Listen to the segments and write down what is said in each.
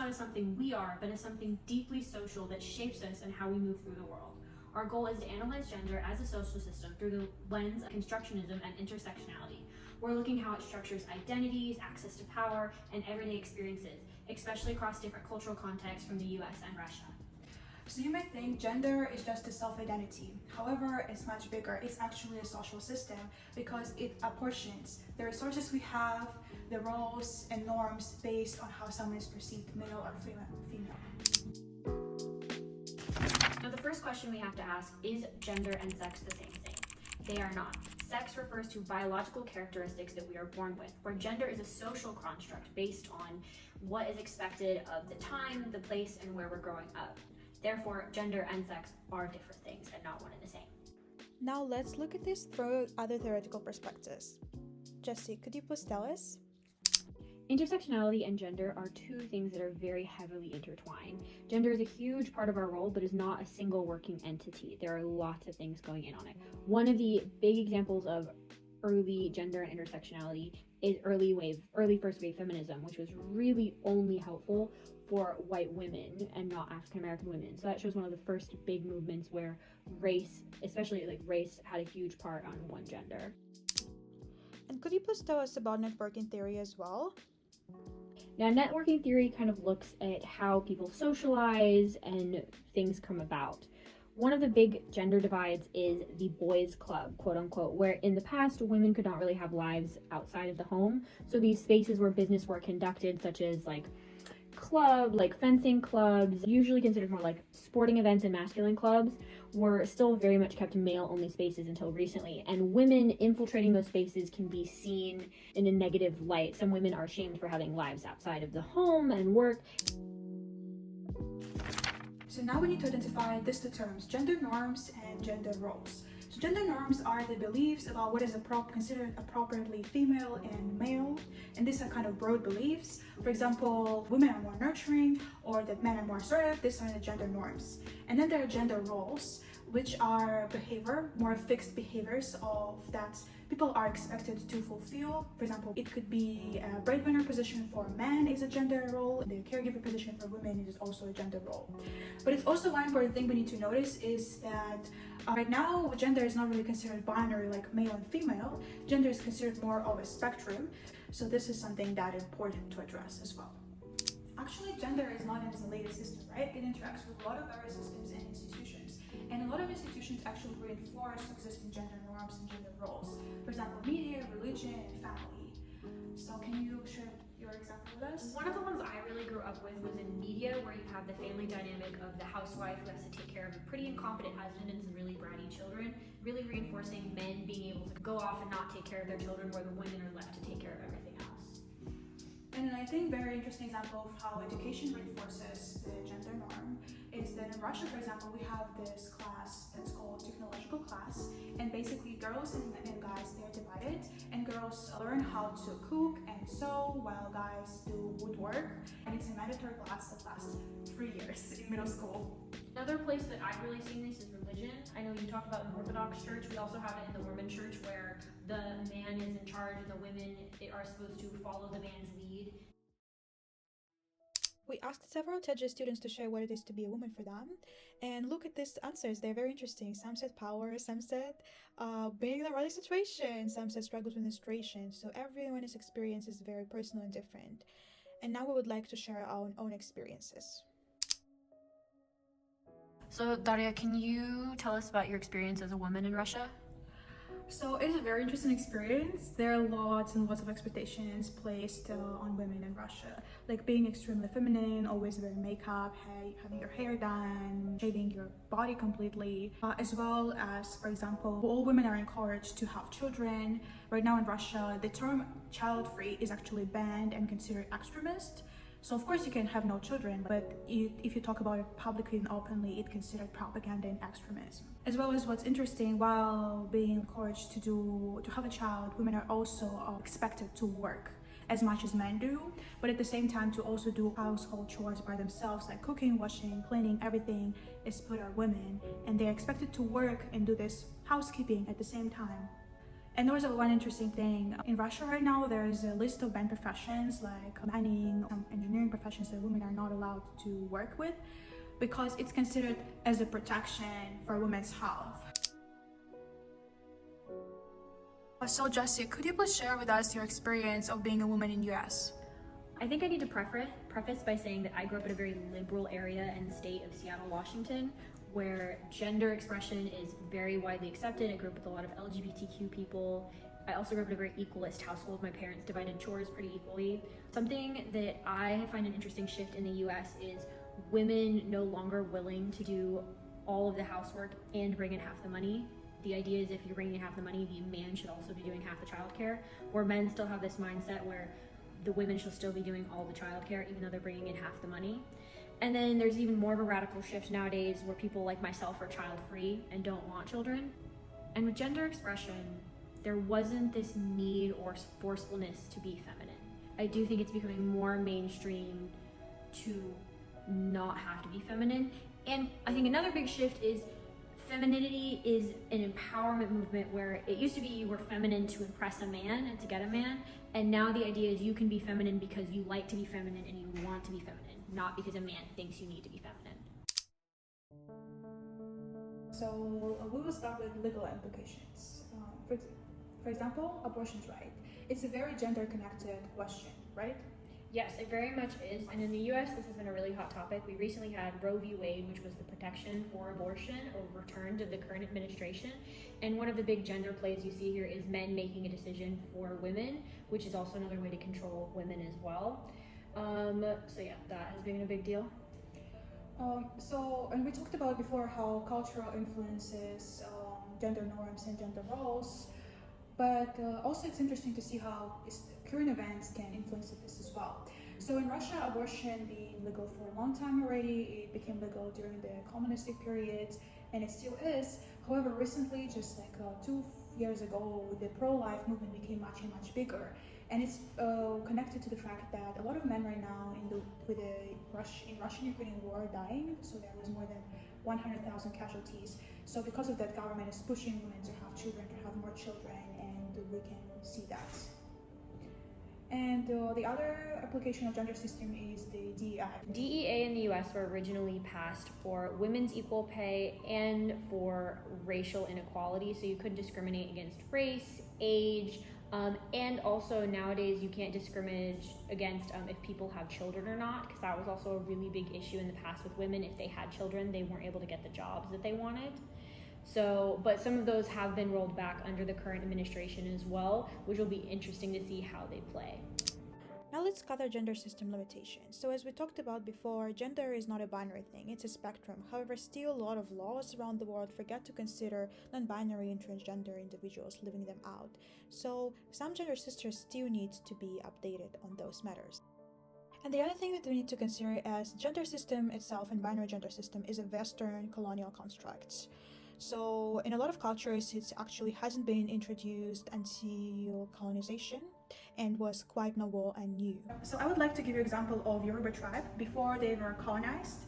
not as something we are, but as something deeply social that shapes us and how we move through the world. Our goal is to analyze gender as a social system through the lens of constructionism and intersectionality. We're looking how it structures identities, access to power, and everyday experiences, especially across different cultural contexts from the US and Russia. So you may think gender is just a self-identity. However, it's much bigger. It's actually a social system because it apportions the resources we have, the roles and norms based on how someone is perceived, male or female. Now, the first question we have to ask is gender and sex the same thing? They are not. Sex refers to biological characteristics that we are born with, where gender is a social construct based on what is expected of the time, the place, and where we're growing up. Therefore, gender and sex are different things and not one and the same. Now let's look at this through other theoretical perspectives. Jessie, could you please tell us? Intersectionality and gender are two things that are very heavily intertwined. Gender is a huge part of our world, but is not a single working entity. There are lots of things going in on it. One of the big examples of early gender and intersectionality is early first wave feminism, which was really only helpful for white women and not African American women. So that shows one of the first big movements where race, especially like race, had a huge part on one gender. And could you please tell us about networking theory as well? Now, networking theory kind of looks at how people socialize and things come about. One of the big gender divides is the boys' club, quote unquote, where in the past women could not really have lives outside of the home. So these spaces where business were conducted, such as like fencing clubs, usually considered more like sporting events and masculine clubs, were still very much kept male-only spaces until recently. And women infiltrating those spaces can be seen in a negative light. Some women are shamed for having lives outside of the home and work. So now we need to identify these two terms, gender norms and gender roles. So gender norms are the beliefs about what is considered appropriately female and male, and these are kind of broad beliefs. For example, women are more nurturing or that men are more assertive. These are the gender norms. And then there are gender roles, which are more fixed behaviors of that people are expected to fulfill. For example, it could be a breadwinner position for men is a gender role, the caregiver position for women is also a gender role. But it's also one important thing we need to notice is that right now gender is not really considered binary like male and female. Gender is considered more of a spectrum. So this is something that is important to address as well. Actually, gender is not an isolated system, right? It interacts with a lot of other systems and institutions. And a lot of institutions actually reinforce existing gender norms and gender roles. For example, media, religion, and family. So can you share your example with us? One of the ones I really grew up with was in media, where you have the family dynamic of the housewife who has to take care of a pretty incompetent husband and some really bratty children, really reinforcing men being able to go off and not take care of their children, where the women are left to take care of everything else. And I think very interesting example of how education reinforces the gender norm is that in Russia, for example, we have this class that's called technological class, and basically girls and guys, they're divided, and girls learn how to cook and sew while guys do woodwork, and it's a mandatory class that lasts 3 years in middle school. Another place that I've really seen this is religion. I know you talk about an Orthodox church. We also have it in the Mormon church, where the man is in charge and the women are supposed to follow the man's lead. We asked several TED students to share what it is to be a woman for them, and look at these answers. They're very interesting. Some said power, some said being in a running situation, some said struggles with menstruation. So everyone's experience is very personal and different. And now we would like to share our own experiences. So Daria, can you tell us about your experience as a woman in Russia? So it is a very interesting experience. There are lots and lots of expectations placed on women in Russia, like being extremely feminine, always wearing makeup, having your hair done, shaving your body completely, as well as, for example, all women are encouraged to have children. Right now in Russia, the term child-free is actually banned and considered extremist. So of course you can have no children, but if you talk about it publicly and openly, it's considered propaganda and extremism. As well as what's interesting, while being encouraged to have a child, women are also expected to work as much as men do, but at the same time to also do household chores by themselves, like cooking, washing, cleaning, everything is put on women, and they're expected to work and do this housekeeping at the same time. And there's one interesting thing. In Russia right now, there's a list of banned professions like mining, some engineering professions that women are not allowed to work with because it's considered as a protection for women's health. So Jessie, could you please share with us your experience of being a woman in US? I think I need to preface by saying that I grew up in a very liberal area in the state of Seattle, Washington, where gender expression is very widely accepted. I grew up with a lot of LGBTQ people. I also grew up in a very equalist household. My parents divided chores pretty equally. Something that I find an interesting shift in the US is women no longer willing to do all of the housework and bring in half the money. The idea is if you're bringing in half the money, the man should also be doing half the childcare, where men still have this mindset where the women should still be doing all the childcare even though they're bringing in half the money. And then there's even more of a radical shift nowadays where people like myself are child-free and don't want children. And with gender expression, there wasn't this need or forcefulness to be feminine. I do think it's becoming more mainstream to not have to be feminine. And I think another big shift is femininity is an empowerment movement where it used to be you were feminine to impress a man and to get a man. And now the idea is you can be feminine because you like to be feminine and you want to be feminine, not because a man thinks you need to be feminine. So we will start with legal implications. For example, abortion's right. It's a very gender-connected question, right? Yes, it very much is. And in the US, this has been a really hot topic. We recently had Roe v. Wade, which was the protection for abortion, overturned to the current administration. And one of the big gender plays you see here is men making a decision for women, which is also another way to control women as well. So yeah, that has been a big deal. And we talked about before how cultural influences gender norms and gender roles, but also it's interesting to see how current events can influence this as well. So in Russia, abortion being legal for a long time already, it became legal during the communistic period, and it still is. However, recently, just like 2 years ago, the pro-life movement became much bigger. And it's connected to the fact that a lot of men right now in the Russian-Ukrainian war are dying. So there was more than 100,000 casualties. So because of that, government is pushing women to have children, to have more children, and we can see that. And the other application of gender system is the DEI. DEA in the US were originally passed for women's equal pay and for racial inequality. So you couldn't discriminate against race, age, and also nowadays you can't discriminate against if people have children or not, because that was also a really big issue in the past with women. If they had children, they weren't able to get the jobs that they wanted. So, but some of those have been rolled back under the current administration as well, which will be interesting to see how they play. Now let's cover gender system limitations. So as we talked about before, gender is not a binary thing, it's a spectrum. However, still a lot of laws around the world forget to consider non-binary and transgender individuals, leaving them out. So some gender systems still need to be updated on those matters. And the other thing that we need to consider as gender system itself and binary gender system is a Western colonial construct. So in a lot of cultures, it actually hasn't been introduced until colonization and was quite novel and new. So I would like to give you an example of Yoruba tribe. Before they were colonized,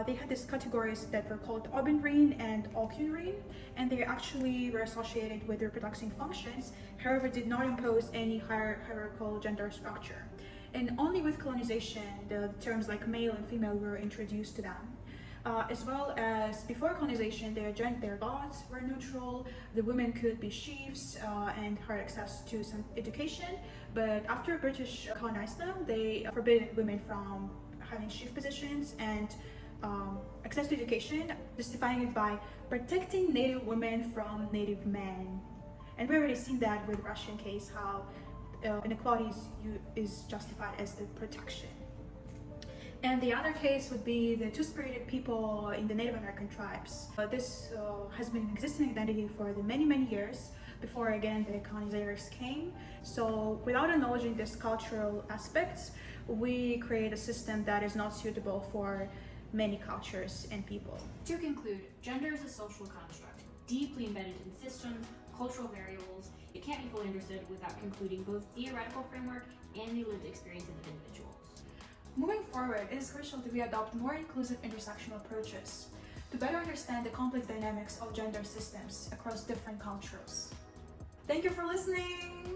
they had these categories that were called Obinrin and Okunrin, and they actually were associated with reproductive functions, however did not impose any hierarchical gender structure. And only with colonization, the terms like male and female were introduced to them. As well as before colonization, their gods were neutral, the women could be chiefs and had access to some education, but after British colonized them, they forbidden women from having chief positions and access to education, justifying it by protecting native women from native men. And we've already seen that with the Russian case, how inequality is justified as the protection. And the other case would be the two-spirited people in the Native American tribes. This has been an existing identity for the many years before, again, the colonizers came. So without acknowledging these cultural aspects, we create a system that is not suitable for many cultures and people. To conclude, gender is a social construct, deeply embedded in systems, cultural variables. It can't be fully understood without concluding both theoretical framework and the lived experiences of individuals. Moving forward, it is crucial that we adopt more inclusive intersectional approaches to better understand the complex dynamics of gender systems across different cultures. Thank you for listening.